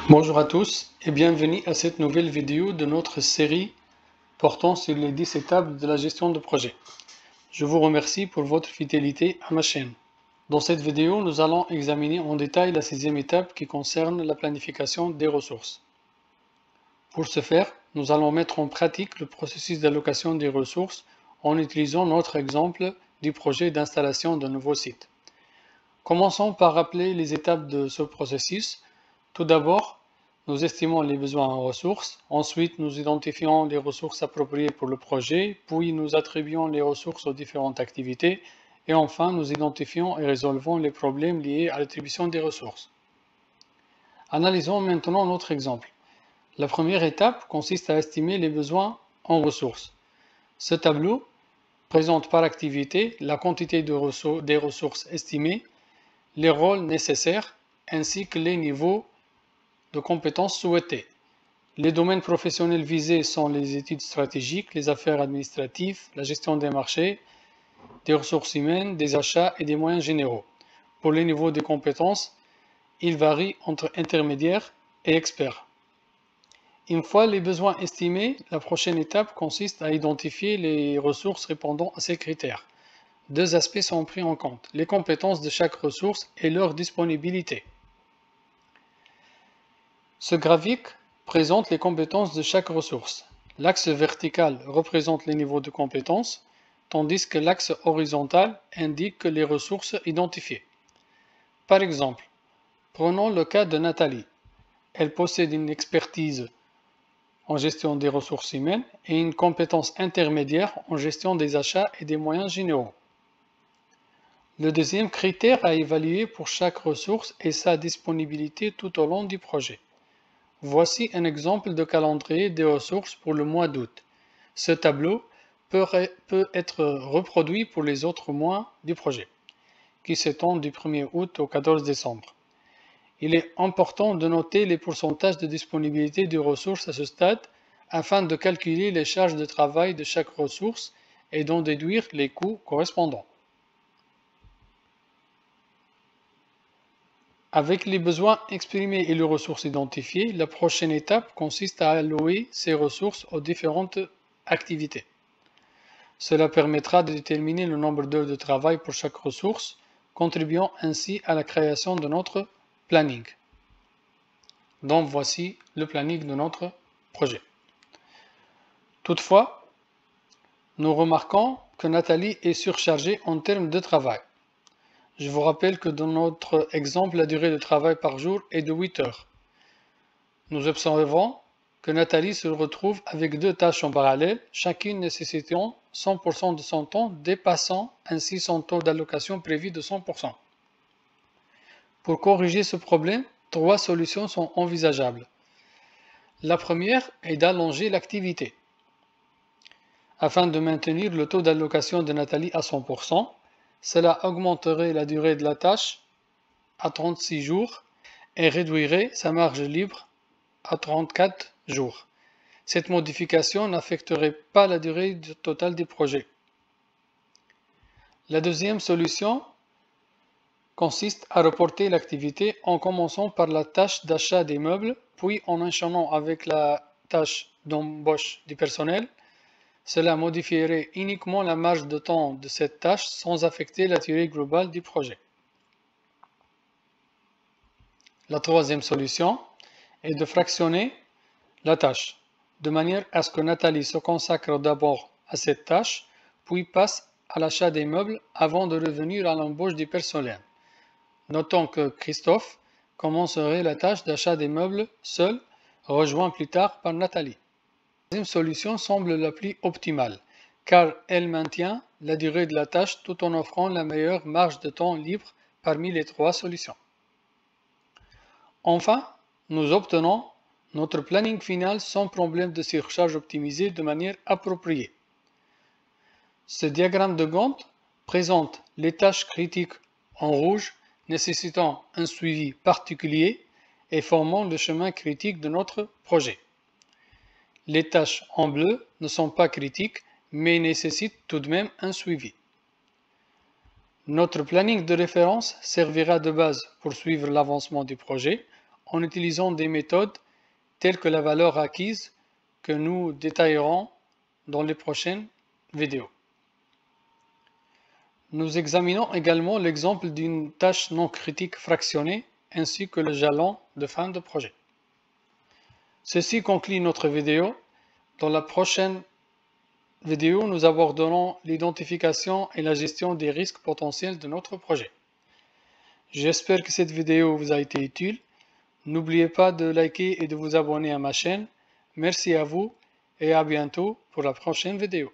Bonjour à tous et bienvenue à cette nouvelle vidéo de notre série portant sur les 10 étapes de la gestion de projet. Je vous remercie pour votre fidélité à ma chaîne. Dans cette vidéo, nous allons examiner en détail la 6e étape qui concerne la planification des ressources. Pour ce faire, nous allons mettre en pratique le processus d'allocation des ressources en utilisant notre exemple du projet d'installation d'un nouveau site. Commençons par rappeler les étapes de ce processus. Tout d'abord, nous estimons les besoins en ressources, ensuite nous identifions les ressources appropriées pour le projet, puis nous attribuons les ressources aux différentes activités, et enfin nous identifions et résolvons les problèmes liés à l'attribution des ressources. Analysons maintenant notre exemple. La première étape consiste à estimer les besoins en ressources. Ce tableau présente par activité la quantité des ressources estimées, les rôles nécessaires ainsi que les niveaux de compétences souhaitées. Les domaines professionnels visés sont les études stratégiques, les affaires administratives, la gestion des marchés, des ressources humaines, des achats et des moyens généraux. Pour les niveaux de compétences, ils varient entre intermédiaires et experts. Une fois les besoins estimés, la prochaine étape consiste à identifier les ressources répondant à ces critères. Deux aspects sont pris en compte, les compétences de chaque ressource et leur disponibilité. Ce graphique présente les compétences de chaque ressource. L'axe vertical représente les niveaux de compétences, tandis que l'axe horizontal indique les ressources identifiées. Par exemple, prenons le cas de Nathalie. Elle possède une expertise en gestion des ressources humaines et une compétence intermédiaire en gestion des achats et des moyens généraux. Le deuxième critère à évaluer pour chaque ressource est sa disponibilité tout au long du projet. Voici un exemple de calendrier des ressources pour le mois d'août. Ce tableau peut être reproduit pour les autres mois du projet, qui s'étendent du 1er août au 14 décembre. Il est important de noter les pourcentages de disponibilité des ressources à ce stade afin de calculer les charges de travail de chaque ressource et d'en déduire les coûts correspondants. Avec les besoins exprimés et les ressources identifiées, la prochaine étape consiste à allouer ces ressources aux différentes activités. Cela permettra de déterminer le nombre d'heures de travail pour chaque ressource, contribuant ainsi à la création de notre planning. Donc voici le planning de notre projet. Toutefois, nous remarquons que Nathalie est surchargée en termes de travail. Je vous rappelle que dans notre exemple, la durée de travail par jour est de 8 heures. Nous observons que Nathalie se retrouve avec deux tâches en parallèle, chacune nécessitant 100% de son temps, dépassant ainsi son taux d'allocation prévu de 100%. Pour corriger ce problème, trois solutions sont envisageables. La première est d'allonger l'activité. Afin de maintenir le taux d'allocation de Nathalie à 100%, cela augmenterait la durée de la tâche à 36 jours et réduirait sa marge libre à 34 jours. Cette modification n'affecterait pas la durée totale du projet. La deuxième solution consiste à reporter l'activité en commençant par la tâche d'achat des meubles, puis en enchaînant avec la tâche d'embauche du personnel. Cela modifierait uniquement la marge de temps de cette tâche sans affecter la durée globale du projet. La troisième solution est de fractionner la tâche, de manière à ce que Nathalie se consacre d'abord à cette tâche, puis passe à l'achat des meubles avant de revenir à l'embauche du personnel. Notons que Christophe commencerait la tâche d'achat des meubles seul, rejoint plus tard par Nathalie. La deuxième solution semble la plus optimale, car elle maintient la durée de la tâche tout en offrant la meilleure marge de temps libre parmi les trois solutions. Enfin, nous obtenons notre planning final sans problème de surcharge optimisé de manière appropriée. Ce diagramme de Gantt présente les tâches critiques en rouge nécessitant un suivi particulier et formant le chemin critique de notre projet. Les tâches en bleu ne sont pas critiques, mais nécessitent tout de même un suivi. Notre planning de référence servira de base pour suivre l'avancement du projet en utilisant des méthodes telles que la valeur acquise que nous détaillerons dans les prochaines vidéos. Nous examinons également l'exemple d'une tâche non critique fractionnée ainsi que le jalon de fin de projet. Ceci conclut notre vidéo. Dans la prochaine vidéo, nous aborderons l'identification et la gestion des risques potentiels de notre projet. J'espère que cette vidéo vous a été utile. N'oubliez pas de liker et de vous abonner à ma chaîne. Merci à vous et à bientôt pour la prochaine vidéo.